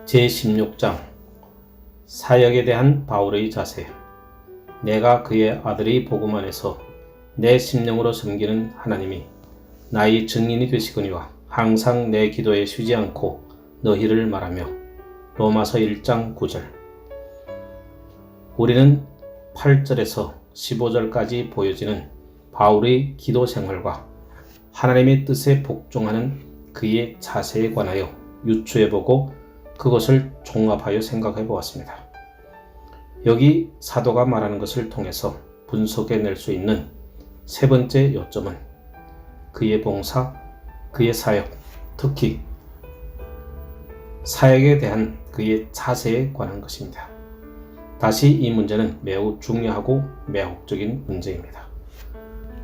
제16장 사역에 대한 바울의 자세. 내가 그의 아들의 복음 안에서 내 심령으로 섬기는 하나님이 나의 증인이 되시거니와 항상 내 기도에 쉬지 않고 너희를 말하며. 로마서 1장 9절. 우리는 8절에서 15절까지 보여지는 바울의 기도 생활과 하나님의 뜻에 복종하는 그의 자세에 관하여 유추해보고 그것을 종합하여 생각해 보았습니다. 여기 사도가 말하는 것을 통해서 분석해낼 수 있는 세 번째 요점은 그의 봉사, 그의 사역, 특히 사역에 대한 그의 자세에 관한 것입니다. 다시 이 문제는 매우 중요하고 매혹적인 문제입니다.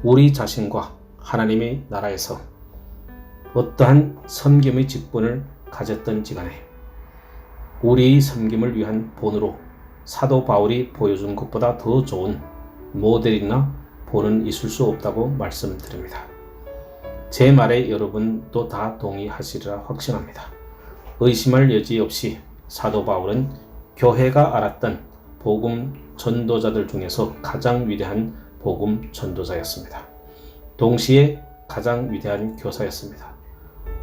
우리 자신과 하나님의 나라에서 어떠한 섬김의 직분을 가졌던지 간에 우리의 섬김을 위한 본으로 사도 바울이 보여준 것보다 더 좋은 모델이나 본은 있을 수 없다고 말씀드립니다. 제 말에 여러분도 다 동의하시리라 확신합니다. 의심할 여지 없이 사도 바울은 교회가 알았던 복음 전도자들 중에서 가장 위대한 복음 전도자였습니다. 동시에 가장 위대한 교사였습니다.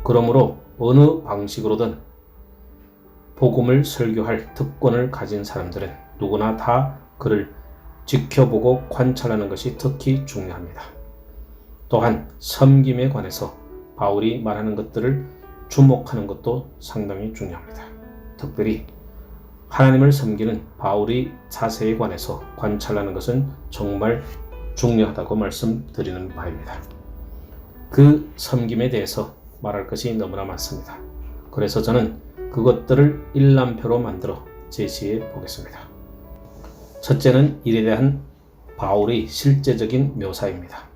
그러므로 어느 방식으로든 복음을 설교할 특권을 가진 사람들은 누구나 다 그를 지켜보고 관찰하는 것이 특히 중요합니다. 또한 섬김에 관해서 바울이 말하는 것들을 주목하는 것도 상당히 중요합니다. 특별히 하나님을 섬기는 바울의 자세에 관해서 관찰하는 것은 정말 중요하다고 말씀드리는 바입니다. 그 섬김에 대해서 말할 것이 너무나 많습니다. 그래서 저는 그것들을 일람표로 만들어 제시해 보겠습니다. 첫째는 일에 대한 바울의 실제적인 묘사입니다.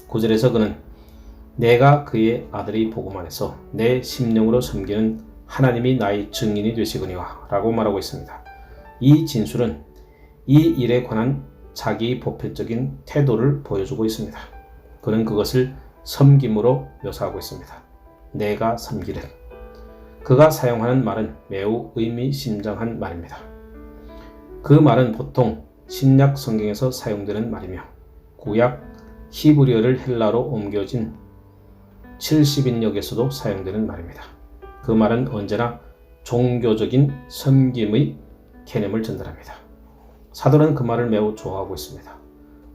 9절에서 그는 내가 그의 아들의 복음 안에서 내 심령으로 섬기는 하나님이 나의 증인이 되시거니와 라고 말하고 있습니다. 이 진술은 이 일에 관한 자기의 보편적인 태도를 보여주고 있습니다. 그는 그것을 섬김으로 묘사하고 있습니다. 내가 섬기는. 그가 사용하는 말은 매우 의미심장한 말입니다. 그 말은 보통 신약 성경에서 사용되는 말이며 구약 히브리어를 헬라로 옮겨진 70인역에서도 사용되는 말입니다. 그 말은 언제나 종교적인 섬김의 개념을 전달합니다. 사도는 그 말을 매우 좋아하고 있습니다.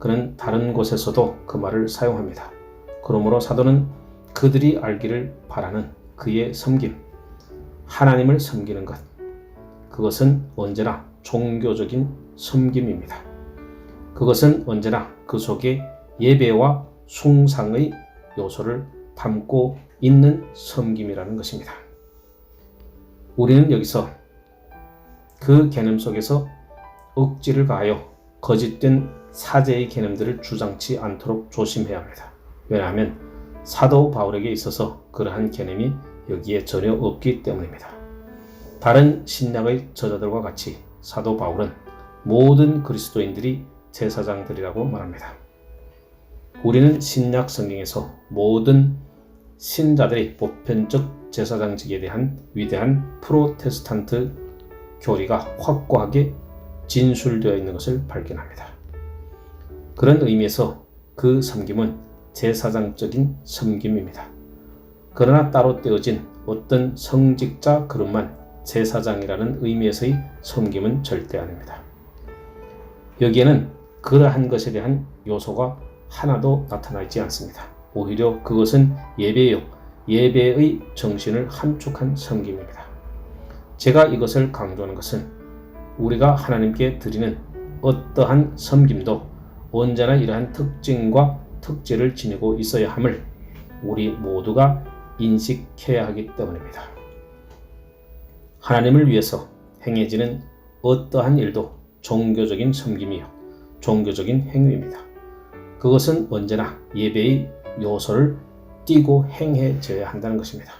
그는 다른 곳에서도 그 말을 사용합니다. 그러므로 사도는 그들이 알기를 바라는 그의 섬김, 하나님을 섬기는 것, 그것은 언제나 종교적인 섬김입니다. 그것은 언제나 그 속에 예배와 숭상의 요소를 담고 있는 섬김이라는 것입니다. 우리는 여기서 그 개념 속에서 억지를 가하여 거짓된 사제의 개념들을 주장치 않도록 조심해야 합니다. 왜냐하면 사도 바울에게 있어서 그러한 개념이 여기에 전혀 없기 때문입니다. 다른 신약의 저자들과 같이 사도 바울은 모든 그리스도인들이 제사장들이라고 말합니다. 우리는 신약 성경에서 모든 신자들의 보편적 제사장직에 대한 위대한 프로테스탄트 교리가 확고하게 진술되어 있는 것을 발견합니다. 그런 의미에서 그 섬김은 제사장적인 섬김입니다. 그러나 따로 떼어진 어떤 성직자 그룹만 제사장이라는 의미에서의 섬김은 절대 아닙니다. 여기에는 그러한 것에 대한 요소가 하나도 나타나 있지 않습니다. 오히려 그것은 예배의 정신을 함축한 섬김입니다. 제가 이것을 강조하는 것은 우리가 하나님께 드리는 어떠한 섬김도 언제나 이러한 특징과 특질을 지니고 있어야 함을 우리 모두가 인식해야 하기 때문입니다. 하나님을 위해서 행해지는 어떠한 일도 종교적인 섬김이요, 종교적인 행위입니다. 그것은 언제나 예배의 요소를 띠고 행해져야 한다는 것입니다.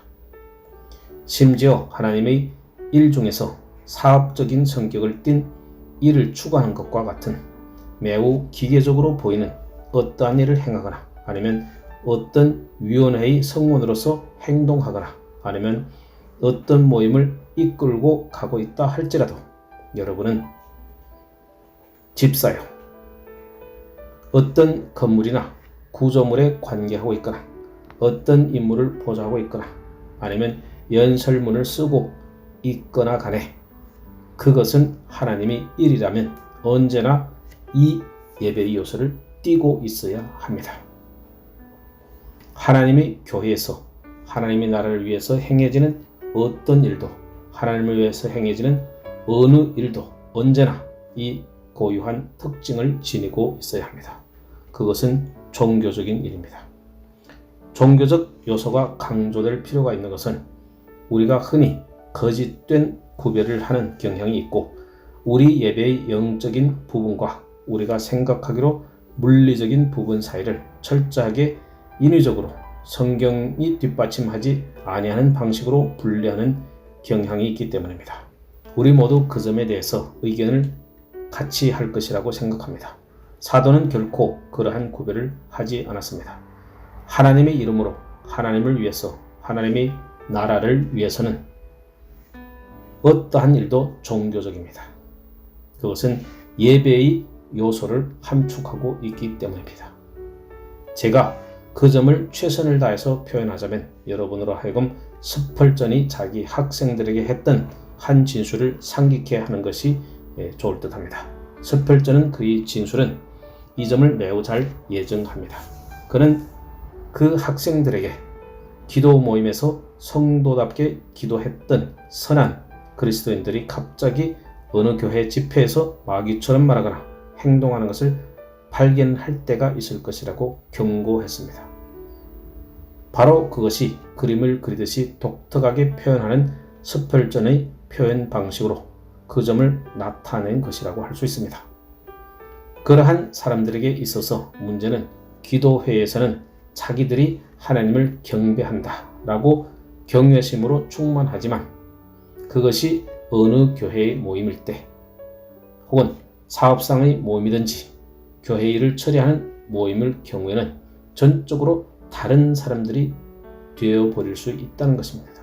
심지어 하나님의 일 중에서 사업적인 성격을 띤 일을 추구하는 것과 같은 매우 기계적으로 보이는 어떠한 일을 행하거나 아니면 어떤 위원회의 성원으로서 행동하거나 아니면 어떤 모임을 이끌고 가고 있다 할지라도 여러분은 집사요, 어떤 건물이나 구조물에 관계하고 있거나 어떤 인물을 보좌하고 있거나 아니면 연설문을 쓰고 있거나 간에 그것은 하나님의 일이라면 언제나 이 예배의 요소를 띠고 있어야 합니다. 하나님의 교회에서 하나님의 나라를 위해서 행해지는 어떤 일도, 하나님을 위해서 행해지는 어느 일도 언제나 이 고유한 특징을 지니고 있어야 합니다. 그것은 종교적인 일입니다. 종교적 요소가 강조될 필요가 있는 것은 우리가 흔히 거짓된 구별을 하는 경향이 있고 우리 예배의 영적인 부분과 우리가 생각하기로 물리적인 부분 사이를 철저하게 인위적으로 성경이 뒷받침하지 아니하는 방식으로 분리하는 경향이 있기 때문입니다. 우리 모두 그 점에 대해서 의견을 같이 할 것이라고 생각합니다. 사도는 결코 그러한 구별을 하지 않았습니다. 하나님의 이름으로 하나님을 위해서 하나님의 나라를 위해서는 어떠한 일도 종교적입니다. 그것은 예배의 요소를 함축하고 있기 때문입니다. 제가 그 점을 최선을 다해서 표현하자면 여러분으로 하여금 스펄전이 자기 학생들에게 했던 한 진술을 상기케 하는 것이 좋을 듯 합니다. 스펄전은 그의 진술은 이 점을 매우 잘 예정합니다. 그는 그 학생들에게 기도 모임에서 성도답게 기도했던 선한 그리스도인들이 갑자기 어느 교회 집회에서 마귀처럼 말하거나 행동하는 것을 발견할 때가 있을 것이라고 경고했습니다. 바로 그것이 그림을 그리듯이 독특하게 표현하는 스펄전의 표현 방식으로 그 점을 나타낸 것이라고 할 수 있습니다. 그러한 사람들에게 있어서 문제는 기도회에서는 자기들이 하나님을 경배한다 라고 경외심으로 충만하지만 그것이 어느 교회의 모임일 때 혹은 사업상의 모임이든지 교회 일을 처리하는 모임일 경우에는 전적으로 다른 사람들이 되어버릴 수 있다는 것입니다.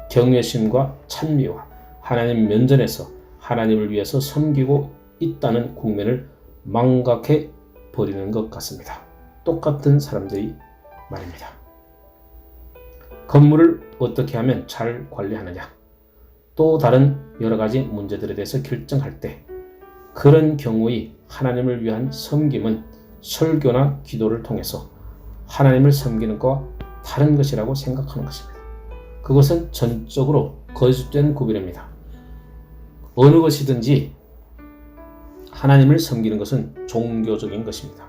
경외심과 찬미와 하나님 면전에서 하나님을 위해서 섬기고 있다는 국면을 망각해 버리는 것 같습니다. 똑같은 사람들이 말입니다. 건물을 어떻게 하면 잘 관리하느냐, 또 다른 여러 가지 문제들에 대해서 결정할 때 그런 경우의 하나님을 위한 섬김은 설교나 기도를 통해서 하나님을 섬기는 것과 다른 것이라고 생각하는 것입니다. 그것은 전적으로 거짓된 구별입니다. 어느 것이든지 하나님을 섬기는 것은 종교적인 것입니다.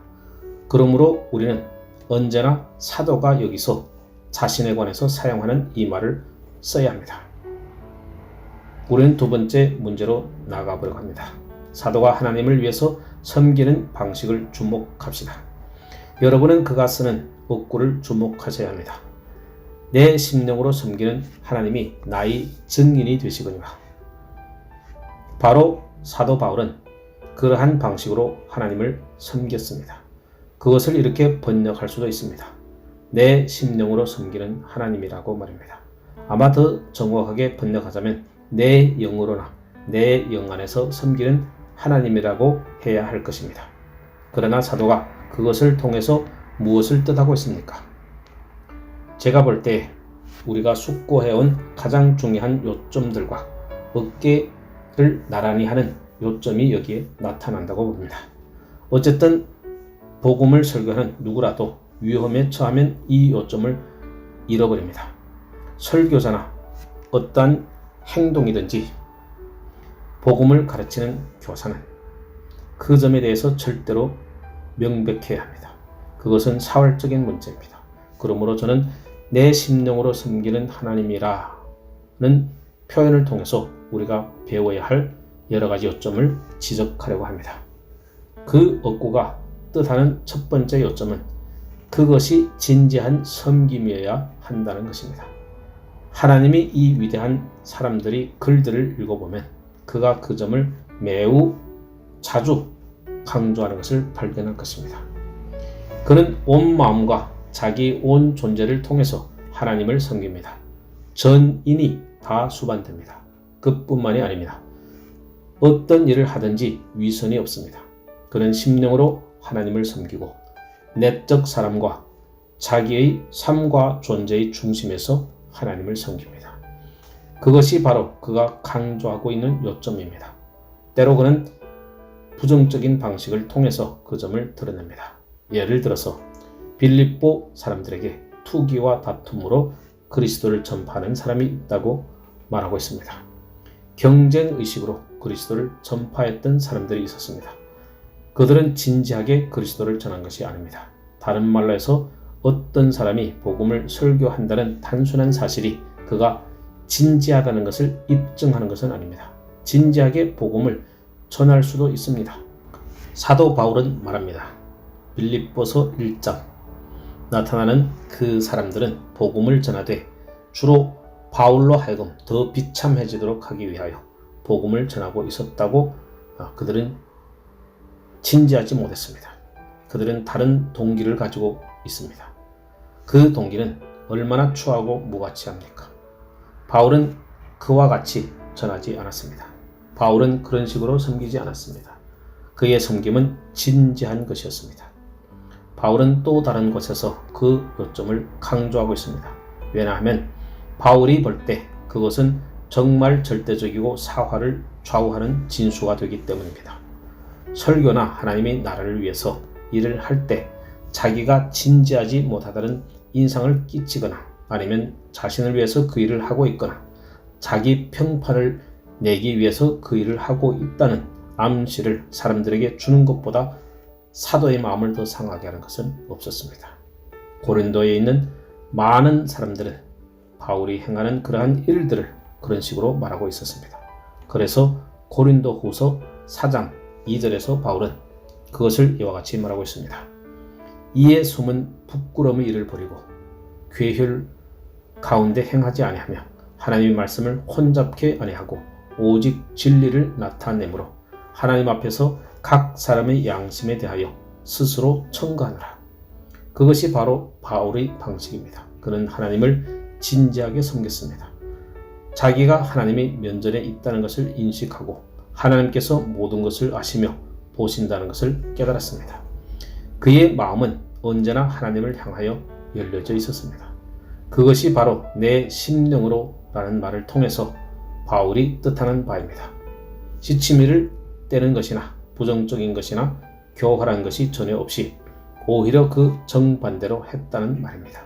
그러므로 우리는 언제나 사도가 여기서 자신에 관해서 사용하는 이 말을 써야 합니다. 우리는 두 번째 문제로 나가보려고 합니다. 사도가 하나님을 위해서 섬기는 방식을 주목합시다. 여러분은 그가 쓰는 어구를 주목하셔야 합니다. 내 심령으로 섬기는 하나님이 나의 증인이 되시거니와. 바로 사도 바울은 그러한 방식으로 하나님을 섬겼습니다. 그것을 이렇게 번역할 수도 있습니다. 내 심령으로 섬기는 하나님이라고 말입니다. 아마 더 정확하게 번역하자면 내 영으로나 내 영 안에서 섬기는 하나님이라고 해야 할 것입니다. 그러나 사도가 그것을 통해서 무엇을 뜻하고 있습니까? 제가 볼 때 우리가 숙고해온 가장 중요한 요점들과 어깨를 나란히 하는 요점이 여기에 나타난다고 봅니다. 어쨌든 복음을 설교하는 누구라도 위험에 처하면 이 요점을 잃어버립니다. 설교자나 어떠한 행동이든지 복음을 가르치는 교사는 그 점에 대해서 절대로 명백해야 합니다. 그것은 사활적인 문제입니다. 그러므로 저는 내 심령으로 섬기는 하나님이라는 표현을 통해서 우리가 배워야 할 여러 가지 요점을 지적하려고 합니다. 그 어구가 뜻하는 첫 번째 요점은 그것이 진지한 섬김이어야 한다는 것입니다. 하나님이 이 위대한 사람들이 글들을 읽어보면 그가 그 점을 매우 자주 강조하는 것을 발견할 것입니다. 그는 온 마음과 자기 온 존재를 통해서 하나님을 섬깁니다. 전인이 다 수반됩니다. 그뿐만이 아닙니다. 어떤 일을 하든지 위선이 없습니다. 그는 심령으로 하나님을 섬기고 내적 사람과 자기의 삶과 존재의 중심에서 하나님을 섬깁니다. 그것이 바로 그가 강조하고 있는 요점입니다. 때로 그는 부정적인 방식을 통해서 그 점을 드러냅니다. 예를 들어서 빌립보 사람들에게 투기와 다툼으로 그리스도를 전파하는 사람이 있다고 말하고 있습니다. 경쟁의식으로 그리스도를 전파했던 사람들이 있었습니다. 그들은 진지하게 그리스도를 전한 것이 아닙니다. 다른 말로 해서 어떤 사람이 복음을 설교한다는 단순한 사실이 그가 진지하다는 것을 입증하는 것은 아닙니다. 진지하게 복음을 전할 수도 있습니다. 사도 바울은 말합니다. 빌립보서 1장 나타나는 그 사람들은 복음을 전하되 주로 바울로 하여금 더 비참해지도록 하기 위하여 복음을 전하고 있었다고 그들은 진지하지 못했습니다. 그들은 다른 동기를 가지고 있습니다. 그 동기는 얼마나 추하고 무가치합니까? 바울은 그와 같이 전하지 않았습니다. 바울은 그런 식으로 섬기지 않았습니다. 그의 섬김은 진지한 것이었습니다. 바울은 또 다른 곳에서 그 요점을 강조하고 있습니다. 왜냐하면 바울이 볼 때 그것은 정말 절대적이고 사화를 좌우하는 진수가 되기 때문입니다. 설교나 하나님의 나라를 위해서 일을 할 때 자기가 진지하지 못하다는 인상을 끼치거나 아니면 자신을 위해서 그 일을 하고 있거나 자기 평판을 내기 위해서 그 일을 하고 있다는 암시를 사람들에게 주는 것보다 사도의 마음을 더 상하게 하는 것은 없었습니다. 고린도에 있는 많은 사람들은 바울이 행하는 그러한 일들을 그런 식으로 말하고 있었습니다. 그래서 고린도 후서 4장 2절에서 바울은 그것을 이와 같이 말하고 있습니다. 이에 숨은 부끄러움의 일을 버리고 괴혈 가운데 행하지 아니하며 하나님의 말씀을 혼잡케 아니하고 오직 진리를 나타내므로 하나님 앞에서 각 사람의 양심에 대하여 스스로 청구하느라. 그것이 바로 바울의 방식입니다. 그는 하나님을 진지하게 섬겼습니다. 자기가 하나님의 면전에 있다는 것을 인식하고 하나님께서 모든 것을 아시며 보신다는 것을 깨달았습니다. 그의 마음은 언제나 하나님을 향하여 열려져 있었습니다. 그것이 바로 내 심령으로 라는 말을 통해서 바울이 뜻하는 바입니다. 시치미를 떼는 것이나 부정적인 것이나 교활한 것이 전혀 없이 오히려 그 정반대로 했다는 말입니다.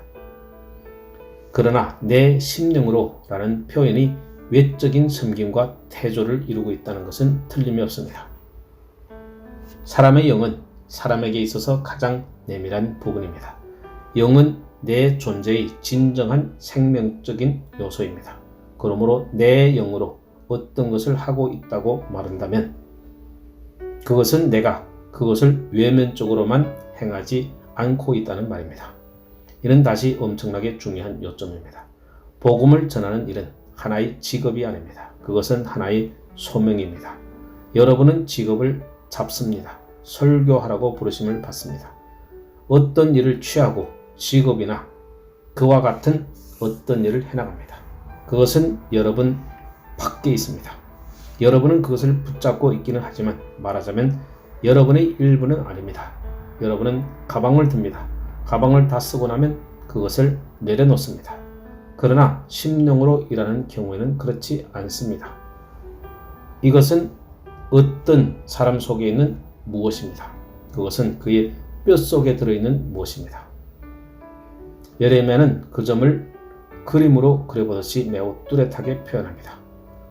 그러나 내 심령으로 라는 표현이 외적인 섬김과 태조를 이루고 있다는 것은 틀림이 없습니다. 사람의 영은 사람에게 있어서 가장 내밀한 부분입니다. 영은 내 존재의 진정한 생명적인 요소입니다. 그러므로 내 영으로 어떤 것을 하고 있다고 말한다면 그것은 내가 그것을 외면적으로만 행하지 않고 있다는 말입니다. 이는 다시 엄청나게 중요한 요점입니다. 복음을 전하는 일은 하나의 직업이 아닙니다. 그것은 하나의 소명입니다. 여러분은 직업을 잡습니다. 설교하라고 부르심을 받습니다. 어떤 일을 취하고 직업이나 그와 같은 어떤 일을 해나갑니다. 그것은 여러분 밖에 있습니다. 여러분은 그것을 붙잡고 있기는 하지만 말하자면 여러분의 일부는 아닙니다. 여러분은 가방을 듭니다. 가방을 다 쓰고 나면 그것을 내려놓습니다. 그러나 심령으로 일하는 경우에는 그렇지 않습니다. 이것은 어떤 사람 속에 있는 무엇입니다. 그것은 그의 뼛속에 들어있는 무엇입니다. 예레미야는 그 점을 그림으로 그려보듯이 매우 뚜렷하게 표현합니다.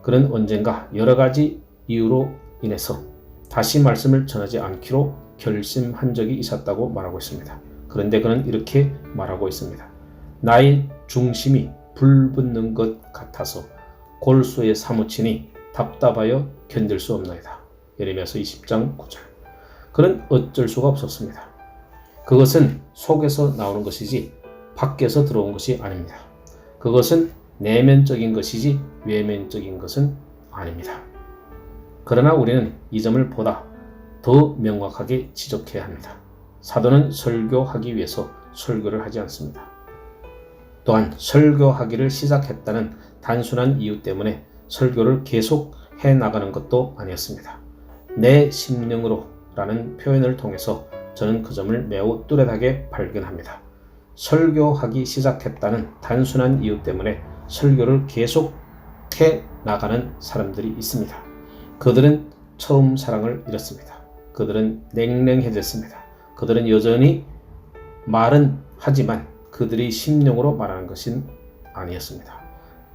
그는 언젠가 여러 가지 이유로 인해서 다시 말씀을 전하지 않기로 결심한 적이 있었다고 말하고 있습니다. 그런데 그는 이렇게 말하고 있습니다. 나의 중심이 불붙는 것 같아서 골수에 사무치니 답답하여 견딜 수 없나이다. 예레미야서 20장 9절. 그는 어쩔 수가 없었습니다. 그것은 속에서 나오는 것이지 밖에서 들어온 것이 아닙니다. 그것은 내면적인 것이지 외면적인 것은 아닙니다. 그러나 우리는 이 점을 보다 더 명확하게 지적해야 합니다. 사도는 설교하기 위해서 설교를 하지 않습니다. 또한 설교하기를 시작했다는 단순한 이유 때문에 설교를 계속 해 나가는 것도 아니었습니다. 내 심령으로 라는 표현을 통해서 저는 그 점을 매우 뚜렷하게 발견합니다. 설교하기 시작했다는 단순한 이유 때문에 설교를 계속 해 나가는 사람들이 있습니다. 그들은 처음 사랑을 잃었습니다. 그들은 냉랭해졌습니다. 그들은 여전히 말은 하지만 그들이 심령으로 말하는 것은 아니었습니다.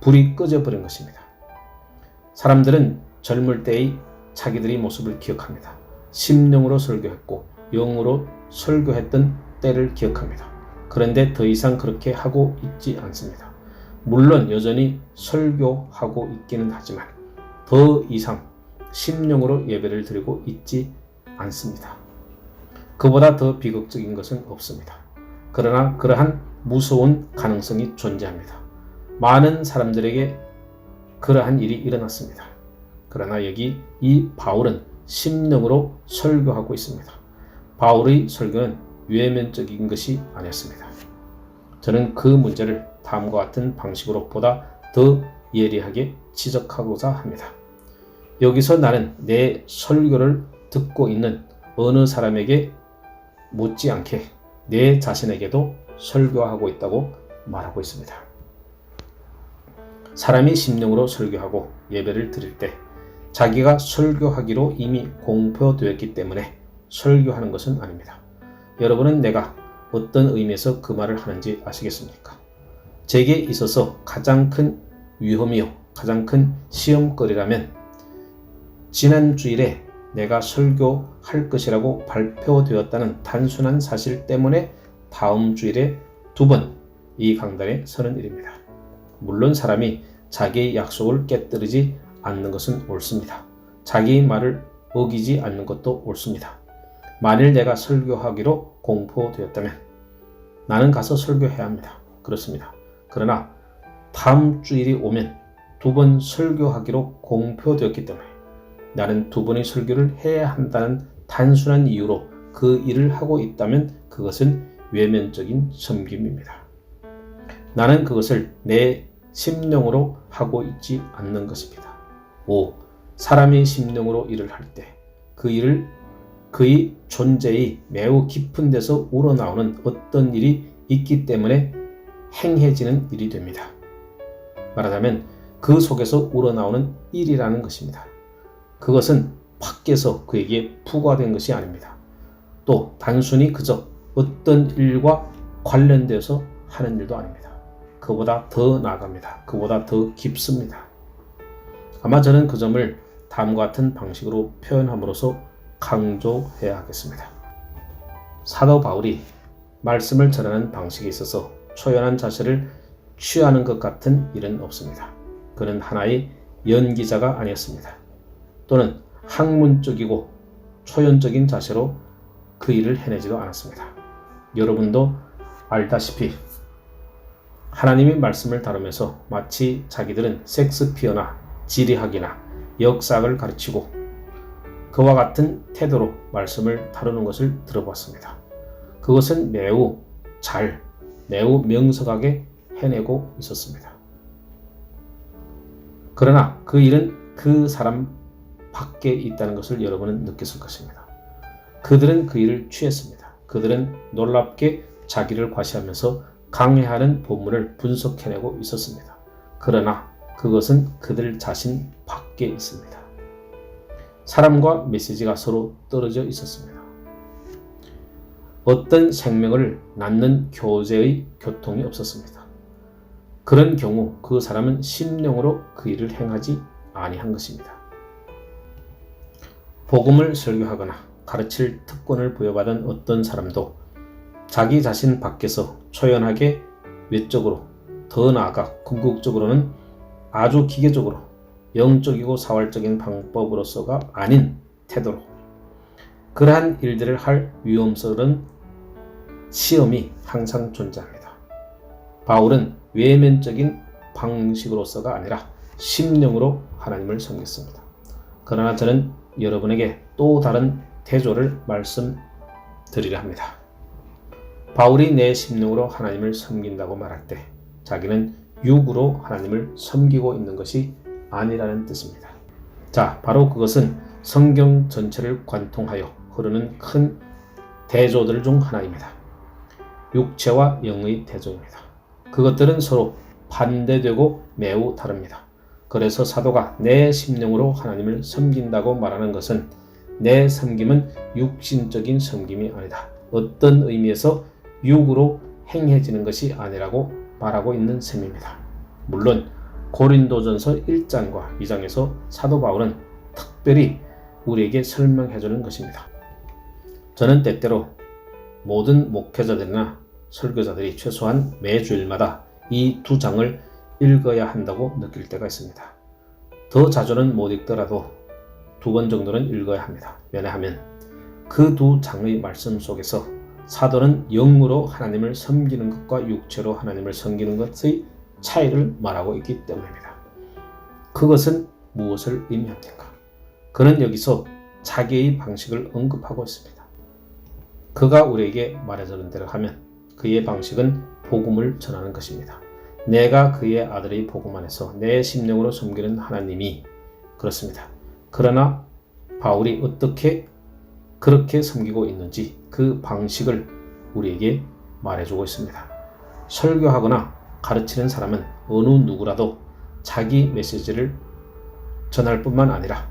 불이 꺼져버린 것입니다. 사람들은 젊을 때의 자기들의 모습을 기억합니다. 심령으로 설교했고 영으로 설교했던 때를 기억합니다. 그런데 더 이상 그렇게 하고 있지 않습니다. 물론 여전히 설교하고 있기는 하지만 더 이상 심령으로 예배를 드리고 있지 않습니다. 그보다 더 비극적인 것은 없습니다. 그러나 그러한 무서운 가능성이 존재합니다. 많은 사람들에게 그러한 일이 일어났습니다. 그러나 여기 이 바울은 심령으로 설교하고 있습니다. 바울의 설교는 외면적인 것이 아니었습니다. 저는 그 문제를 다음과 같은 방식으로 보다 더 예리하게 지적하고자 합니다. 여기서 나는 내 설교를 듣고 있는 어느 사람에게 못지않게 내 자신에게도 설교하고 있다고 말하고 있습니다. 사람이 심령으로 설교하고 예배를 드릴 때 자기가 설교하기로 이미 공표되었기 때문에 설교하는 것은 아닙니다. 여러분은 내가 어떤 의미에서 그 말을 하는지 아시겠습니까? 제게 있어서 가장 큰 위험이요, 가장 큰 시험거리라면 지난 주일에 내가 설교할 것이라고 발표되었다는 단순한 사실 때문에 다음 주일에 2번 이 강단에 서는 일입니다. 물론 사람이 자기의 약속을 깨뜨리지 않는 것은 옳습니다. 자기의 말을 어기지 않는 것도 옳습니다. 만일 내가 설교하기로 공포되었다면 나는 가서 설교해야 합니다. 그렇습니다. 그러나 다음 주일이 오면 2번 설교하기로 공표되었기 때문에 나는 2번의 설교를 해야 한다는 단순한 이유로 그 일을 하고 있다면 그것은 외면적인 섬김입니다. 나는 그것을 내 심령으로 하고 있지 않는 것입니다. 5. 사람이 심령으로 일을 할 때 그 일을 그의 존재의 매우 깊은 데서 우러나오는 어떤 일이 있기 때문에 행해지는 일이 됩니다. 말하자면 그 속에서 우러나오는 일이라는 것입니다. 그것은 밖에서 그에게 부과된 것이 아닙니다. 또 단순히 그저 어떤 일과 관련되어서 하는 일도 아닙니다. 그보다 더 나아갑니다. 그보다 더 깊습니다. 아마 저는 그 점을 다음과 같은 방식으로 표현함으로써 강조해야 하겠습니다. 사도 바울이 말씀을 전하는 방식에 있어서 초연한 자세를 취하는 것 같은 일은 없습니다. 그는 하나의 연기자가 아니었습니다. 또는 학문적이고 초연적인 자세로 그 일을 해내지도 않았습니다. 여러분도 알다시피 하나님의 말씀을 다루면서 마치 자기들은 섹스피어나 지리학이나 역사학을 가르치고 그와 같은 태도로 말씀을 다루는 것을 들어봤습니다. 그것은 매우 명석하게 해내고 있었습니다. 그러나 그 일은 그 사람 밖에 있다는 것을 여러분은 느꼈을 것입니다. 그들은 그 일을 취했습니다. 그들은 놀랍게 자기를 과시하면서 강해하는 본문을 분석해내고 있었습니다. 그러나 그것은 그들 자신 밖에 있습니다. 사람과 메시지가 서로 떨어져 있었습니다. 어떤 생명을 낳는 교제의 교통이 없었습니다. 그런 경우 그 사람은 심령으로 그 일을 행하지 아니한 것입니다. 복음을 설교하거나 가르칠 특권을 부여받은 어떤 사람도 자기 자신 밖에서 초연하게 외적으로 더 나아가 궁극적으로는 아주 기계적으로 영적이고 사활적인 방법으로서가 아닌 태도로 그러한 일들을 할 위험스러운 시험이 항상 존재합니다. 바울은 외면적인 방식으로서가 아니라 심령으로 하나님을 섬겼습니다. 그러나 저는 여러분에게 또 다른 대조를 말씀드리려 합니다. 바울이 내 심령으로 하나님을 섬긴다고 말할 때 자기는 육으로 하나님을 섬기고 있는 것이 아니라는 뜻입니다. 자, 바로 그것은 성경 전체를 관통하여 흐르는 큰 대조들 중 하나입니다. 육체와 영의 대조입니다. 그것들은 서로 반대되고 매우 다릅니다. 그래서 사도가 내 심령으로 하나님을 섬긴다고 말하는 것은 내 섬김은 육신적인 섬김이 아니다. 어떤 의미에서 육으로 행해지는 것이 아니라고 말하고 있는 셈입니다. 물론 고린도전서 1장과 2장에서 사도 바울은 특별히 우리에게 설명해 주는 것입니다. 저는 때때로 모든 목회자들이나 설교자들이 최소한 매주일마다 이 두 장을 읽어야 한다고 느낄 때가 있습니다. 더 자주는 못 읽더라도 2번 정도는 읽어야 합니다. 왜냐하면 그 두 장의 말씀 속에서 사도는 영으로 하나님을 섬기는 것과 육체로 하나님을 섬기는 것의 차이를 말하고 있기 때문입니다. 그것은 무엇을 의미하는가? 그는 여기서 자기의 방식을 언급하고 있습니다. 그가 우리에게 말해주는 대로 하면 그의 방식은 복음을 전하는 것입니다. 내가 그의 아들의 복음 안에서 내 심령으로 섬기는 하나님이 그렇습니다. 그러나 바울이 어떻게 그렇게 섬기고 있는지 그 방식을 우리에게 말해주고 있습니다. 설교하거나 가르치는 사람은 어느 누구라도 자기 메시지를 전할 뿐만 아니라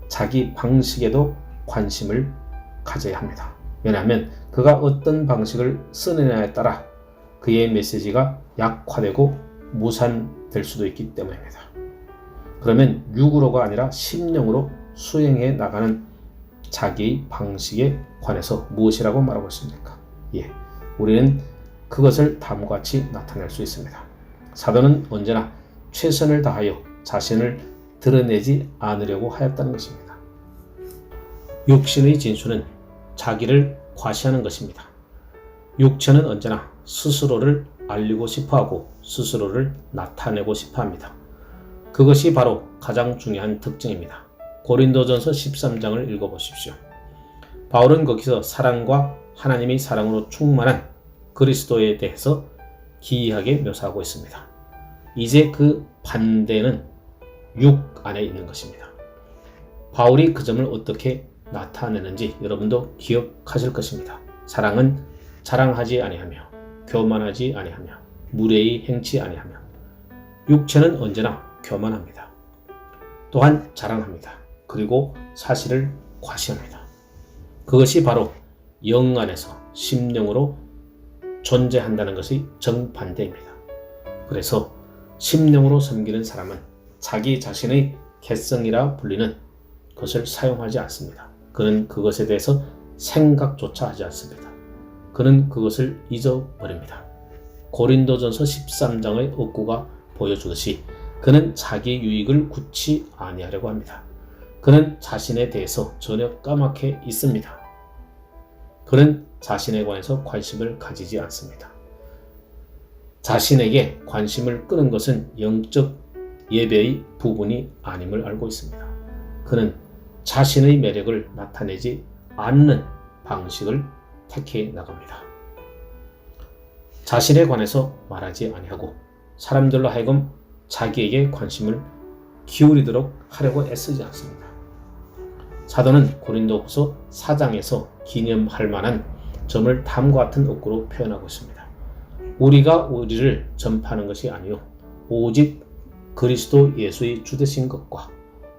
자기 방식에도 관심을 가져야 합니다. 왜냐하면 그가 어떤 방식을 쓰느냐에 따라 그의 메시지가 약화되고 무산될 수도 있기 때문입니다. 그러면 육으로가 아니라 심령으로 수행해 나가는 자기의 방식에 관해서 무엇이라고 말하고 있습니까? 우리는 그것을 다음과 같이 나타낼 수 있습니다. 사도는 언제나 최선을 다하여 자신을 드러내지 않으려고 하였다는 것입니다. 육신의 진수는 자기를 과시하는 것입니다. 육체는 언제나 스스로를 알리고 싶어하고 스스로를 나타내고 싶어합니다. 그것이 바로 가장 중요한 특징입니다. 고린도전서 13장을 읽어보십시오. 바울은 거기서 사랑과 하나님의 사랑으로 충만한 그리스도에 대해서 기이하게 묘사하고 있습니다. 이제 그 반대는 육 안에 있는 것입니다. 바울이 그 점을 어떻게 나타내는지 여러분도 기억하실 것입니다. 사랑은 자랑하지 아니하며 교만하지 아니하며 무례히 행치 아니하며 육체는 언제나 교만합니다. 또한 자랑합니다. 그리고 사실을 과시합니다. 그것이 바로 영 안에서 심령으로 존재한다는 것이 정반대입니다. 그래서 심령으로 섬기는 사람은 자기 자신의 개성이라 불리는 것을 사용하지 않습니다. 그는 그것에 대해서 생각조차 하지 않습니다. 그는 그것을 잊어버립니다. 고린도전서 13장의 억구가 보여주듯이 그는 자기 유익을 굳이 아니하려고 합니다. 그는 자신에 대해서 전혀 까맣게 있습니다. 그는 자신에 관해서 관심을 가지지 않습니다. 자신에게 관심을 끄는 것은 영적 예배의 부분이 아님을 알고 있습니다. 그는 자신의 매력을 나타내지 않는 방식을 택해 나갑니다. 자신에 관해서 말하지 아니하고 사람들로 하여금 자기에게 관심을 기울이도록 하려고 애쓰지 않습니다. 사도는 고린도후서 4장에서 기념할 만한 점을 다음과 같은 어구로 표현하고 있습니다. 우리가 우리를 전파하는 것이 아니요 오직 그리스도 예수의 주되신 것과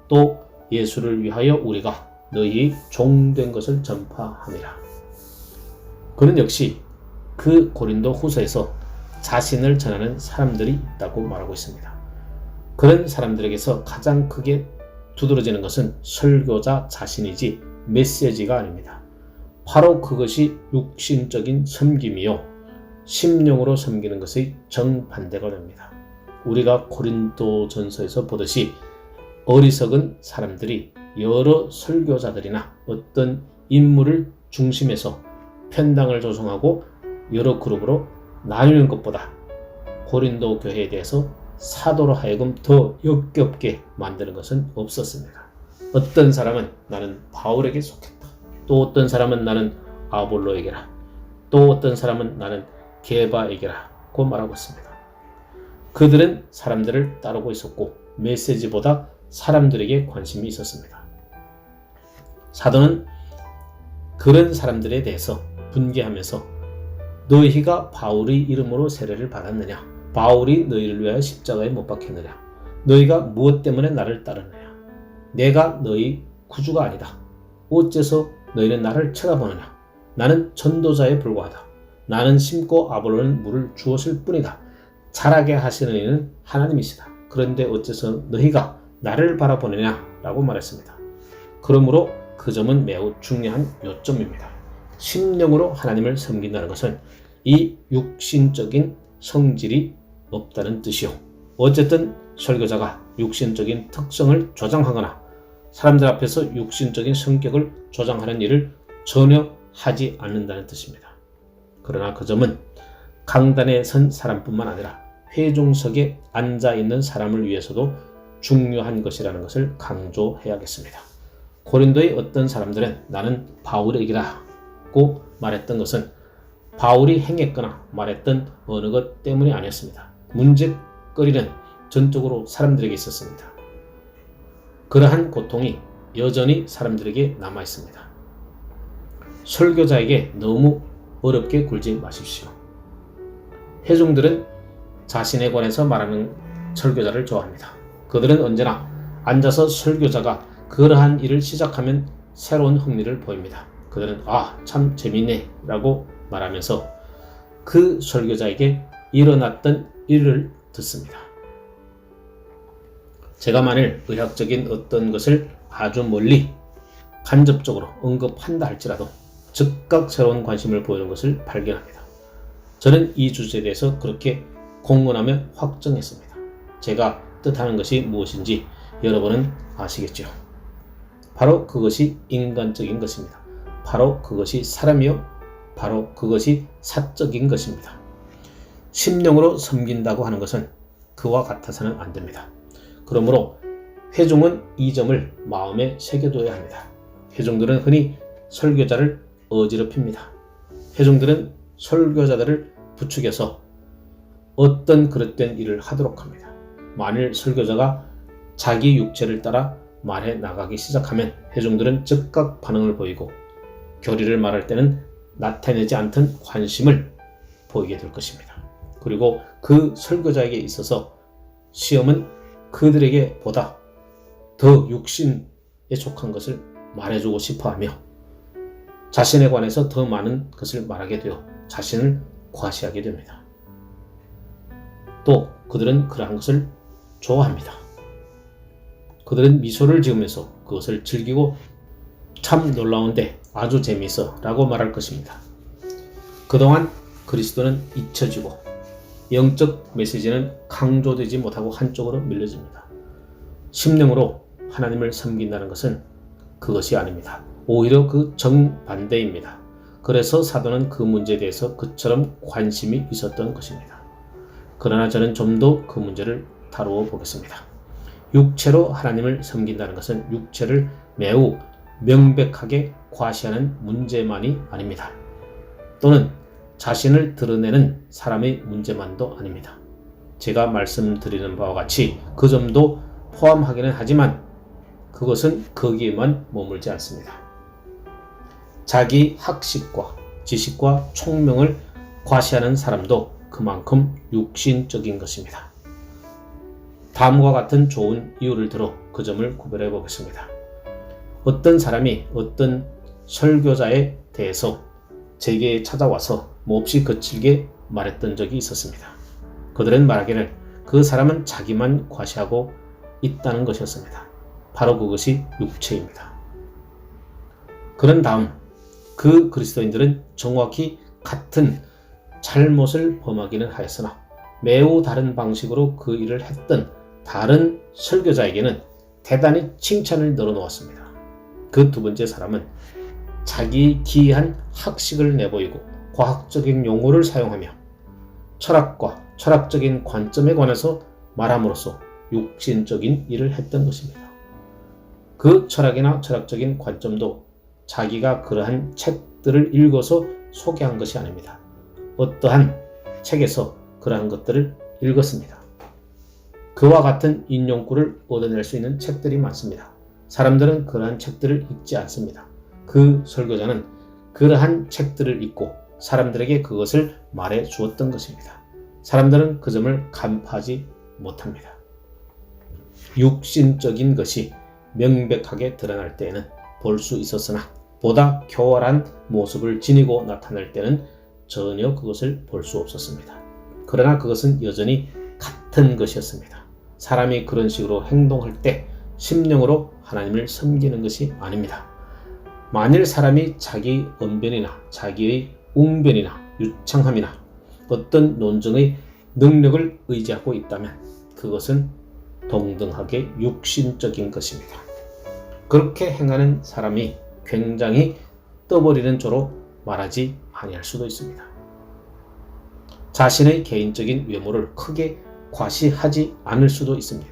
또 예수를 위하여 우리가 너희의 종된 것을 전파하니라. 그는 역시 그 고린도 후서에서 자신을 전하는 사람들이 있다고 말하고 있습니다. 그런 사람들에게서 가장 크게 두드러지는 것은 설교자 자신이지 메시지가 아닙니다. 바로 그것이 육신적인 섬김이요 심령으로 섬기는 것의 정반대가 됩니다. 우리가 고린도전서에서 보듯이 어리석은 사람들이 여러 설교자들이나 어떤 인물을 중심에서 편당을 조성하고 여러 그룹으로 나누는 것보다 고린도 교회에 대해서 사도로 하여금 더 역겹게 만드는 것은 없었습니다. 어떤 사람은 나는 바울에게 속했다. 또 어떤 사람은 나는 아볼로에게라. 또 어떤 사람은 나는 게바에게라 고 말하고 있습니다. 그들은 사람들을 따르고 있었고 메시지보다 사람들에게 관심이 있었습니다. 사도는 그런 사람들에 대해서 분개하면서 너희가 바울의 이름으로 세례를 받았느냐? 바울이 너희를 위하여 십자가에 못 박혔느냐? 너희가 무엇 때문에 나를 따르느냐? 내가 너희 구주가 아니다. 어째서 너희는 나를 쳐다보느냐? 나는 전도자에 불과하다. 나는 심고 아볼로는 물을 주었을 뿐이다. 자라게 하시는 이는 하나님이시다. 그런데 어째서 너희가 나를 바라보느냐? 라고 말했습니다. 그러므로 그 점은 매우 중요한 요점입니다. 심령으로 하나님을 섬긴다는 것은 이 육신적인 성질이 없다는 뜻이요. 어쨌든 설교자가 육신적인 특성을 조장하거나 사람들 앞에서 육신적인 성격을 조장하는 일을 전혀 하지 않는다는 뜻입니다. 그러나 그 점은 강단에 선 사람뿐만 아니라 회중석에 앉아있는 사람을 위해서도 중요한 것이라는 것을 강조해야겠습니다. 고린도의 어떤 사람들은 나는 바울의 얘기라고 말했던 것은 바울이 행했거나 말했던 어느 것 때문이 아니었습니다. 문제거리는 전적으로 사람들에게 있었습니다. 그러한 고통이 여전히 사람들에게 남아있습니다. 설교자에게 너무 어렵게 굴지 마십시오. 회중들은 자신에 관해서 말하는 설교자를 좋아합니다. 그들은 언제나 앉아서 설교자가 그러한 일을 시작하면 새로운 흥미를 보입니다. 그들은 참 재밌네 라고 말하면서 그 설교자에게 일어났던 일을 듣습니다. 제가 만일 의학적인 어떤 것을 아주 멀리 간접적으로 언급한다 할지라도 즉각 새로운 관심을 보이는 것을 발견합니다. 저는 이 주제에 대해서 그렇게 공언하며 확정했습니다. 제가 뜻하는 것이 무엇인지 여러분은 아시겠죠? 바로 그것이 인간적인 것입니다. 바로 그것이 사람이요. 바로 그것이 사적인 것입니다. 심령으로 섬긴다고 하는 것은 그와 같아서는 안 됩니다. 그러므로 회중은 이 점을 마음에 새겨둬야 합니다. 회중들은 흔히 설교자를 어지럽힙니다. 회중들은 설교자들을 부추겨서 어떤 그릇된 일을 하도록 합니다. 만일 설교자가 자기 육체를 따라 말해 나가기 시작하면 회중들은 즉각 반응을 보이고 교리를 말할 때는 나타내지 않던 관심을 보이게 될 것입니다. 그리고 그 설교자에게 있어서 시험은 그들에게 보다 더 육신에 속한 것을 말해주고 싶어하며 자신에 관해서 더 많은 것을 말하게 되어 자신을 과시하게 됩니다. 또 그들은 그러한 것을 좋아합니다. 그들은 미소를 지으면서 그것을 즐기고 참 놀라운데 아주 재미있어 라고 말할 것입니다. 그동안 그리스도는 잊혀지고 영적 메시지는 강조되지 못하고 한쪽으로 밀려집니다. 심령으로 하나님을 섬긴다는 것은 그것이 아닙니다. 오히려 그 정반대입니다. 그래서 사도는 그 문제에 대해서 그처럼 관심이 있었던 것입니다. 그러나 저는 좀 더 그 문제를 다루어 보겠습니다. 육체로 하나님을 섬긴다는 것은 육체를 매우 명백하게 과시하는 문제만이 아닙니다. 또는 자신을 드러내는 사람의 문제만도 아닙니다. 제가 말씀드리는 바와 같이 그 점도 포함하기는 하지만 그것은 거기에만 머물지 않습니다. 자기 학식과 지식과 총명을 과시하는 사람도 그만큼 육신적인 것입니다. 다음과 같은 좋은 이유를 들어 그 점을 구별해 보겠습니다. 어떤 사람이 어떤 설교자에 대해서 제게 찾아와서 몹시 거칠게 말했던 적이 있었습니다. 그들은 말하기를 그 사람은 자기만 과시하고 있다는 것이었습니다. 바로 그것이 육체입니다. 그런 다음 그 그리스도인들은 정확히 같은 잘못을 범하기는 하였으나 매우 다른 방식으로 그 일을 했던 다른 설교자에게는 대단히 칭찬을 늘어놓았습니다. 그 두 번째 사람은 자기 기이한 학식을 내보이고 과학적인 용어를 사용하며 철학과 철학적인 관점에 관해서 말함으로써 육신적인 일을 했던 것입니다. 그 철학이나 철학적인 관점도 자기가 그러한 책들을 읽어서 소개한 것이 아닙니다. 어떠한 책에서 그러한 것들을 읽었습니다. 그와 같은 인용구를 얻어낼 수 있는 책들이 많습니다. 사람들은 그러한 책들을 읽지 않습니다. 그 설교자는 그러한 책들을 읽고 사람들에게 그것을 말해 주었던 것입니다. 사람들은 그 점을 간파하지 못합니다. 육신적인 것이 명백하게 드러날 때에는 볼 수 있었으나 보다 교활한 모습을 지니고 나타날 때는 전혀 그것을 볼 수 없었습니다. 그러나 그것은 여전히 같은 것이었습니다. 사람이 그런 식으로 행동할 때 심령으로 하나님을 섬기는 것이 아닙니다. 만일 사람이 자기 언변이나 자기의 웅변이나 유창함이나 어떤 논증의 능력을 의지하고 있다면 그것은 동등하게 육신적인 것입니다. 그렇게 행하는 사람이 굉장히 떠버리는 조로 말하지 아니할 수도 있습니다. 자신의 개인적인 외모를 크게 과시하지 않을 수도 있습니다.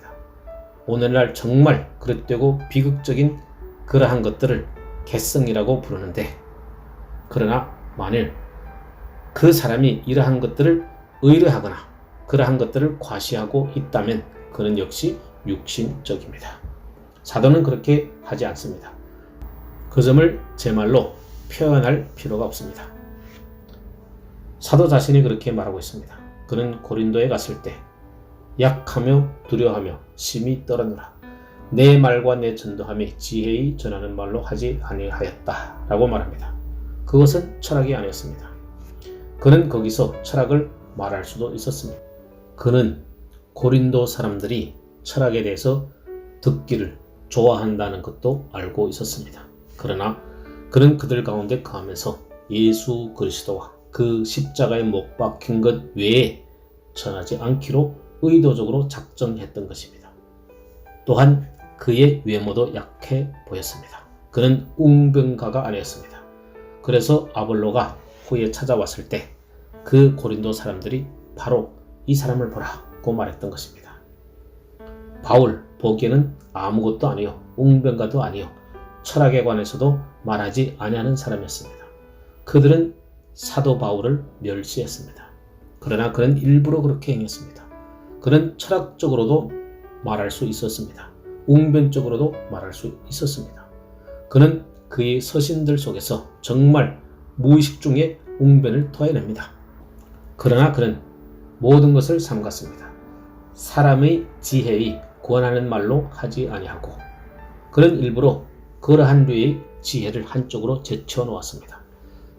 오늘날 정말 그릇되고 비극적인 그러한 것들을 개성이라고 부르는데, 그러나 만일 그 사람이 이러한 것들을 의뢰하거나 그러한 것들을 과시하고 있다면 그는 역시 육신적입니다. 사도는 그렇게 하지 않습니다. 그 점을 제 말로 표현할 필요가 없습니다. 사도 자신이 그렇게 말하고 있습니다. 그는 고린도에 갔을 때 약하며 두려워하며 심히 떨었노라. 내 말과 내 전도함이 지혜의 전하는 말로 하지 아니하였다 라고 말합니다. 그것은 철학이 아니었습니다. 그는 거기서 철학을 말할 수도 있었습니다. 그는 고린도 사람들이 철학에 대해서 듣기를 좋아한다는 것도 알고 있었습니다. 그러나 그는 그들 가운데 거하면서 예수 그리스도와 그 십자가에 못 박힌 것 외에 전하지 않기로 의도적으로 작정했던 것입니다. 또한 그의 외모도 약해 보였습니다. 그는 웅변가가 아니었습니다. 그래서 아볼로가 후에 찾아왔을 때 그 고린도 사람들이 바로 이 사람을 보라고 말했던 것입니다. 바울 보기에는 아무것도 아니요 웅변가도 아니요 철학에 관해서도 말하지 아니하는 사람이었습니다. 그들은 사도 바울을 멸시했습니다. 그러나 그는 일부러 그렇게 행했습니다. 그는 철학적으로도 말할 수 있었습니다. 웅변적으로도 말할 수 있었습니다. 그는 그의 서신들 속에서 정말 무의식 중에 웅변을 토해냅니다. 그러나 그는 모든 것을 삼갔습니다. 사람의 지혜의 권하는 말로 하지 아니하고 그는 일부러 그러한 류의 지혜를 한쪽으로 제쳐 놓았습니다.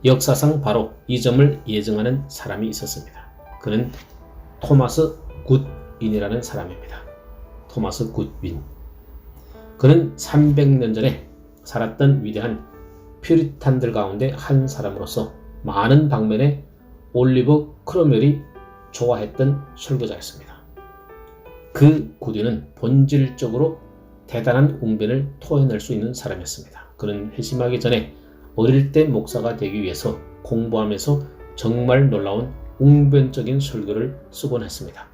역사상 바로 이 점을 예증하는 사람이 있었습니다. 그는 토마스 굿윈이라는 사람입니다. 토마스 굿윈. 그는 300년 전에 살았던 위대한 퓨리탄들 가운데 한 사람으로서 많은 방면에 올리버 크로멜이 좋아했던 설교자였습니다. 그 굿윈은 본질적으로 대단한 웅변을 토해낼 수 있는 사람이었습니다. 그는 회심하기 전에 어릴 때 목사가 되기 위해서 공부하면서 정말 놀라운 웅변적인 설교를 쓰곤 했습니다.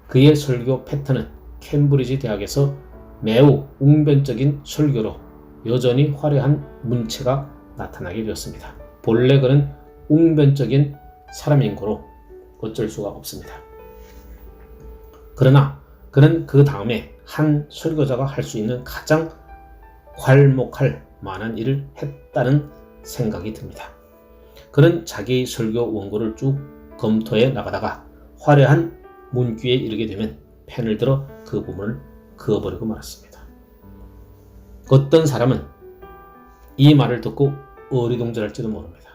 그의 설교 패턴은 캠브리지 대학에서 매우 웅변적인 설교로 여전히 화려한 문체가 나타나게 되었습니다. 본래 그는 웅변적인 사람인 거로 어쩔 수가 없습니다. 그러나 그는 그 다음에 한 설교자가 할 수 있는 가장 괄목할 만한 일을 했다는 생각이 듭니다. 그는 자기 설교 원고를 쭉 검토해 나가다가 화려한 문구에 이르게 되면 펜을 들어 그 부분을 그어버리고 말았습니다. 어떤 사람은 이 말을 듣고 어리둥절할지도 모릅니다.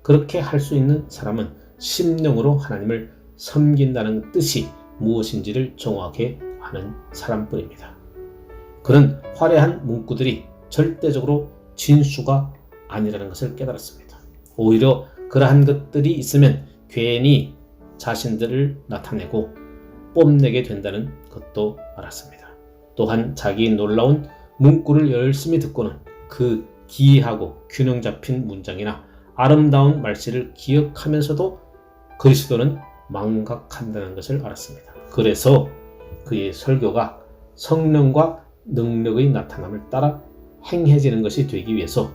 그렇게 할 수 있는 사람은 심령으로 하나님을 섬긴다는 뜻이 무엇인지를 정확히 아는 사람뿐입니다. 그는 화려한 문구들이 절대적으로 진수가 아니라는 것을 깨달았습니다. 오히려 그러한 것들이 있으면 괜히 자신들을 나타내고 뽐내게 된다는 것도 알았습니다. 또한 자기 놀라운 문구를 열심히 듣고는 그 기이하고 균형 잡힌 문장이나 아름다운 말씨를 기억하면서도 그리스도는 망각한다는 것을 알았습니다. 그래서 그의 설교가 성령과 능력의 나타남을 따라 행해지는 것이 되기 위해서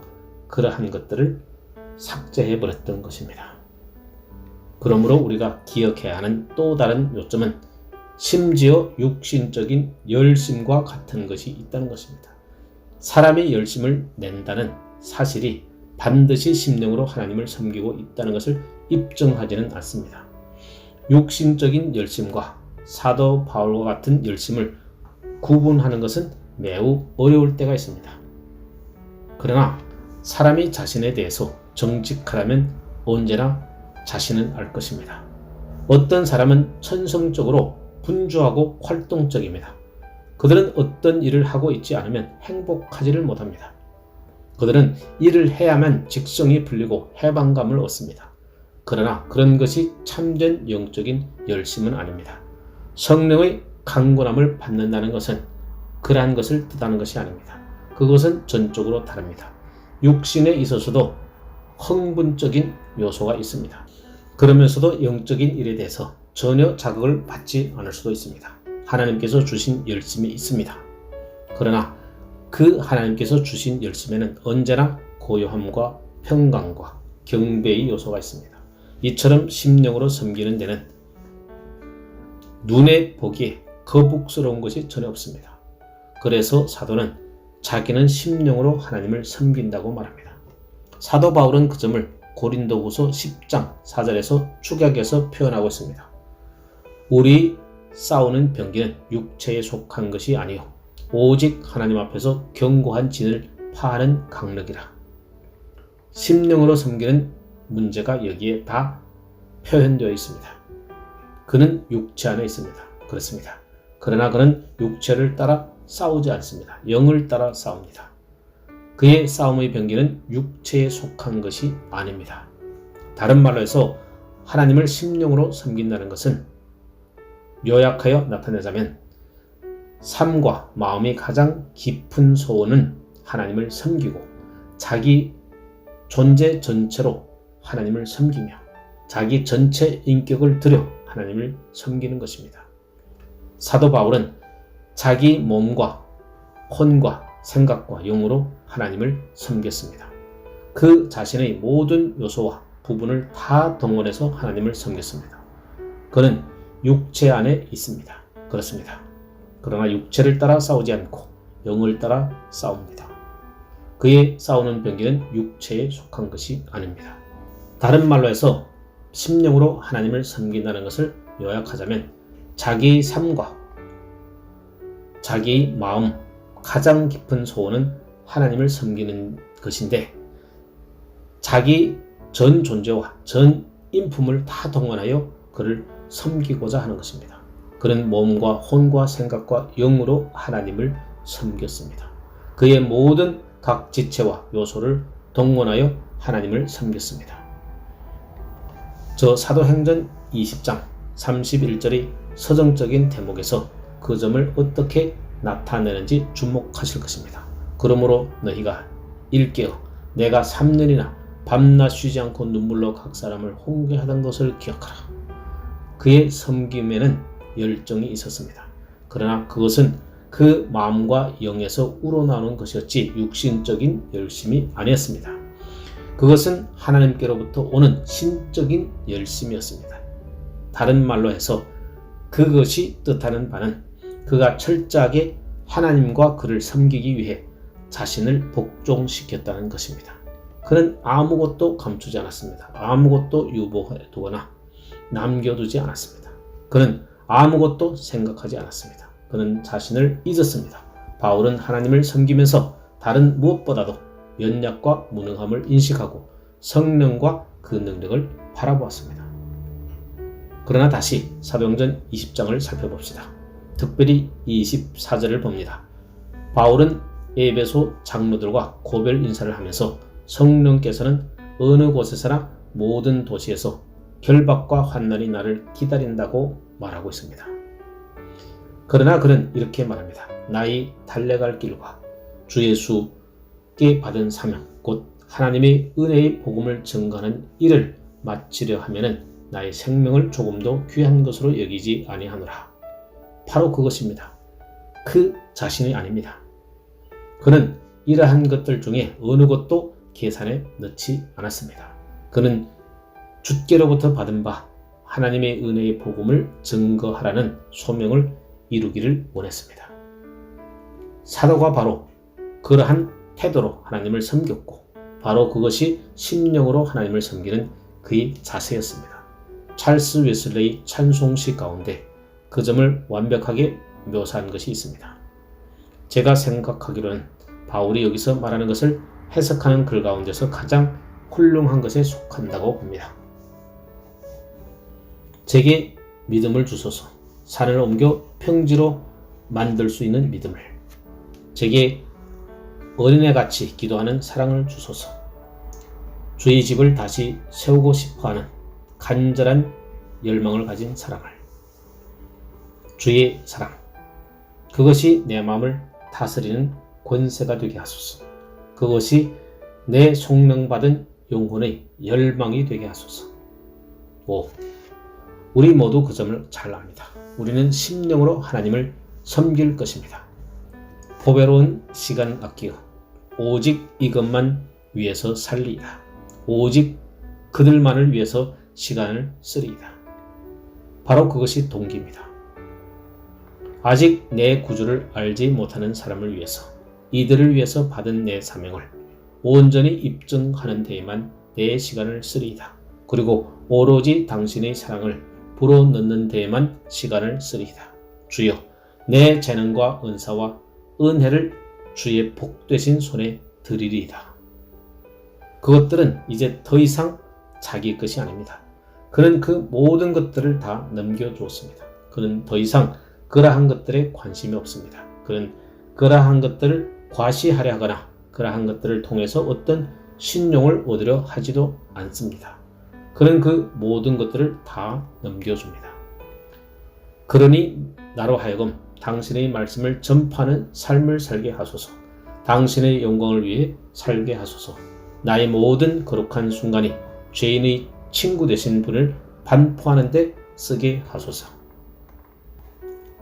그러한 것들을 삭제해버렸던 것입니다. 그러므로 우리가 기억해야 하는 또 다른 요점은 심지어 육신적인 열심과 같은 것이 있다는 것입니다. 사람이 열심을 낸다는 사실이 반드시 심령으로 하나님을 섬기고 있다는 것을 입증하지는 않습니다. 육신적인 열심과 사도 바울과 같은 열심을 구분하는 것은 매우 어려울 때가 있습니다. 그러나 사람이 자신에 대해서 정직하다면 언제나 자신은 알 것입니다. 어떤 사람은 천성적으로 분주하고 활동적입니다. 그들은 어떤 일을 하고 있지 않으면 행복하지를 못합니다. 그들은 일을 해야만 직성이 풀리고 해방감을 얻습니다. 그러나 그런 것이 참된 영적인 열심은 아닙니다. 성령의 강건함을 받는다는 것은 그러한 것을 뜻하는 것이 아닙니다. 그것은 전적으로 다릅니다. 육신에 있어서도 흥분적인 요소가 있습니다. 그러면서도 영적인 일에 대해서 전혀 자극을 받지 않을 수도 있습니다. 하나님께서 주신 열심이 있습니다. 그러나 그 하나님께서 주신 열심에는 언제나 고요함과 평강과 경배의 요소가 있습니다. 이처럼 심령으로 섬기는 데는 눈에 보기에 거북스러운 것이 전혀 없습니다. 그래서 사도는 자기는 심령으로 하나님을 섬긴다고 말합니다. 사도 바울은 그 점을 고린도후서 10장 4절에서 축약해서 표현하고 있습니다. 우리 싸우는 병기는 육체에 속한 것이 아니요 오직 하나님 앞에서 견고한 진을 파하는 강력이라. 심령으로 섬기는 문제가 여기에 다 표현되어 있습니다. 그는 육체 안에 있습니다. 그렇습니다. 그러나 그는 육체를 따라 싸우지 않습니다. 영을 따라 싸웁니다. 그의 싸움의 병기는 육체에 속한 것이 아닙니다. 다른 말로 해서 하나님을 심령으로 섬긴다는 것은 요약하여 나타내자면 삶과 마음의 가장 깊은 소원은 하나님을 섬기고 자기 존재 전체로 하나님을 섬기며 자기 전체 인격을 들여 하나님을 섬기는 것입니다. 사도 바울은 자기 몸과 혼과 생각과 영으로 하나님을 섬겼습니다. 그 자신의 모든 요소와 부분을 다 동원해서 하나님을 섬겼습니다. 그는 육체 안에 있습니다. 그렇습니다. 그러나 육체를 따라 싸우지 않고 영을 따라 싸웁니다. 그의 싸우는 병기는 육체에 속한 것이 아닙니다. 다른 말로 해서 심령으로 하나님을 섬긴다는 것을 요약하자면 자기의 삶과 자기의 마음 가장 깊은 소원은 하나님을 섬기는 것인데 자기 전 존재와 전 인품을 다 동원하여 그를 섬기고자 하는 것입니다. 그는 몸과 혼과 생각과 영으로 하나님을 섬겼습니다. 그의 모든 각 지체와 요소를 동원하여 하나님을 섬겼습니다. 저 사도행전 20장 31절의 서정적인 대목에서 그 점을 어떻게 나타내는지 주목하실 것입니다. 그러므로 너희가 일깨어 내가 3년이나 밤낮 쉬지 않고 눈물로 각 사람을 훈계하던 것을 기억하라. 그의 섬김에는 열정이 있었습니다. 그러나 그것은 그 마음과 영에서 우러나오는 것이었지 육신적인 열심이 아니었습니다. 그것은 하나님께로부터 오는 신적인 열심이었습니다. 다른 말로 해서 그것이 뜻하는 바는 그가 철저하게 하나님과 그를 섬기기 위해 자신을 복종시켰다는 것입니다. 그는 아무것도 감추지 않았습니다. 아무것도 유보해두거나 남겨두지 않았습니다. 그는 아무것도 생각하지 않았습니다. 그는 자신을 잊었습니다. 바울은 하나님을 섬기면서 다른 무엇보다도 연약과 무능함을 인식하고 성령과 그 능력을 바라보았습니다. 그러나 다시 사도행전 20장을 살펴봅시다. 특별히 24절을 봅니다. 바울은 에베소 장로들과 고별 인사를 하면서 성령께서는 어느 곳에서나 모든 도시에서 결박과 환난이 나를 기다린다고 말하고 있습니다. 그러나 그는 이렇게 말합니다. 나의 달려갈 길과 주 예수께 받은 사명 곧 하나님의 은혜의 복음을 증거하는 일을 마치려 하면은 나의 생명을 조금도 귀한 것으로 여기지 아니하노라. 바로 그것입니다. 그 자신이 아닙니다. 그는 이러한 것들 중에 어느 것도 계산에 넣지 않았습니다. 그는 주께로부터 받은 바 하나님의 은혜의 복음을 증거하라는 소명을 이루기를 원했습니다. 사도가 바로 그러한 태도로 하나님을 섬겼고 바로 그것이 심령으로 하나님을 섬기는 그의 자세였습니다. 찰스 웨슬레이 찬송시 가운데 그 점을 완벽하게 묘사한 것이 있습니다. 제가 생각하기로는 바울이 여기서 말하는 것을 해석하는 글 가운데서 가장 훌륭한 것에 속한다고 봅니다. 제게 믿음을 주소서. 산을 옮겨 평지로 만들 수 있는 믿음을. 제게 어린애같이 기도하는 사랑을 주소서. 주의 집을 다시 세우고 싶어하는 간절한 열망을 가진 사랑을. 주의 사랑. 그것이 내 마음을 다스리는 권세가 되게 하소서. 그것이 내 속량받은 영혼의 열망이 되게 하소서. 5. 우리 모두 그 점을 잘 압니다. 우리는 심령으로 하나님을 섬길 것입니다. 보배로운 시간 아끼어 오직 이것만 위해서 살리이다. 오직 그들만을 위해서 시간을 쓰리이다. 바로 그것이 동기입니다. 아직 내 구주를 알지 못하는 사람을 위해서, 이들을 위해서 받은 내 사명을 온전히 입증하는 데에만 내 시간을 쓰리이다. 그리고 오로지 당신의 사랑을 불어넣는 데에만 시간을 쓰리이다. 주여, 내 재능과 은사와 은혜를 주의 복되신 손에 드리리이다. 그것들은 이제 더 이상 자기 것이 아닙니다. 그는 그 모든 것들을 다 넘겨주었습니다. 그는 더 이상 그러한 것들에 관심이 없습니다. 그는 그러한 것들을 과시하려 하거나 그러한 것들을 통해서 어떤 신용을 얻으려 하지도 않습니다. 그는 그 모든 것들을 다 넘겨줍니다. 그러니 나로 하여금 당신의 말씀을 전파하는 삶을 살게 하소서. 당신의 영광을 위해 살게 하소서. 나의 모든 거룩한 순간이 죄인의 친구 되신 분을 반포하는 데 쓰게 하소서.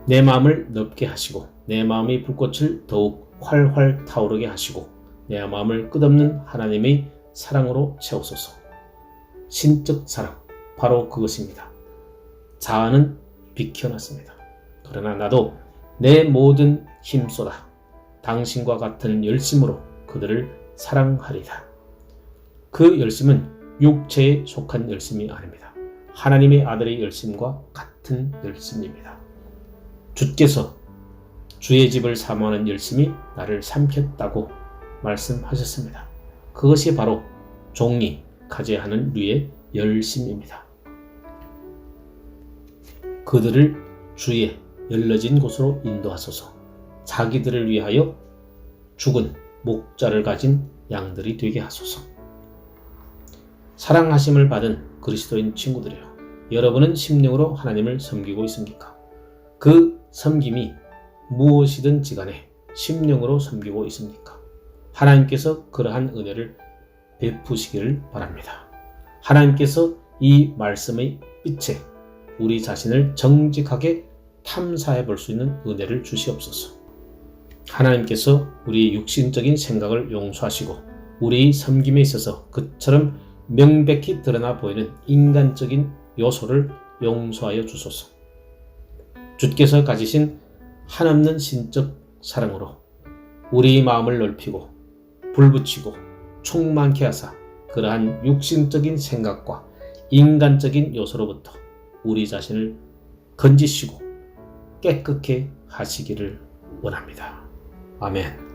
내 마음을 넓게 하시고 내 마음의 불꽃을 더욱 활활 타오르게 하시고 내 마음을 끝없는 하나님의 사랑으로 채우소서. 신적 사랑, 바로 그것입니다. 자아는 비켜놨습니다. 그러나 나도 내 모든 힘 쏟아 당신과 같은 열심으로 그들을 사랑하리다. 그 열심은 육체에 속한 열심이 아닙니다. 하나님의 아들의 열심과 같은 열심입니다. 주께서 주의 집을 사모하는 열심이 나를 삼켰다고 말씀하셨습니다. 그것이 바로 종이 가져야 하는 류의 열심입니다. 그들을 주의 열려진 곳으로 인도하소서. 자기들을 위하여 죽은 목자를 가진 양들이 되게 하소서. 사랑하심을 받은 그리스도인 친구들이여, 여러분은 심령으로 하나님을 섬기고 있습니까? 그 섬김이 무엇이든지 간에 심령으로 섬기고 있습니까? 하나님께서 그러한 은혜를 베푸시기를 바랍니다. 하나님께서 이 말씀의 빛에 우리 자신을 정직하게 탐사해 볼 수 있는 은혜를 주시옵소서. 하나님께서 우리의 육신적인 생각을 용서하시고 우리의 섬김에 있어서 그처럼 명백히 드러나 보이는 인간적인 요소를 용서하여 주소서. 주께서 가지신 한없는 신적 사랑으로 우리의 마음을 넓히고 불붙이고 충만케 하사 그러한 육신적인 생각과 인간적인 요소로부터 우리 자신을 건지시고 깨끗게 하시기를 원합니다. 아멘.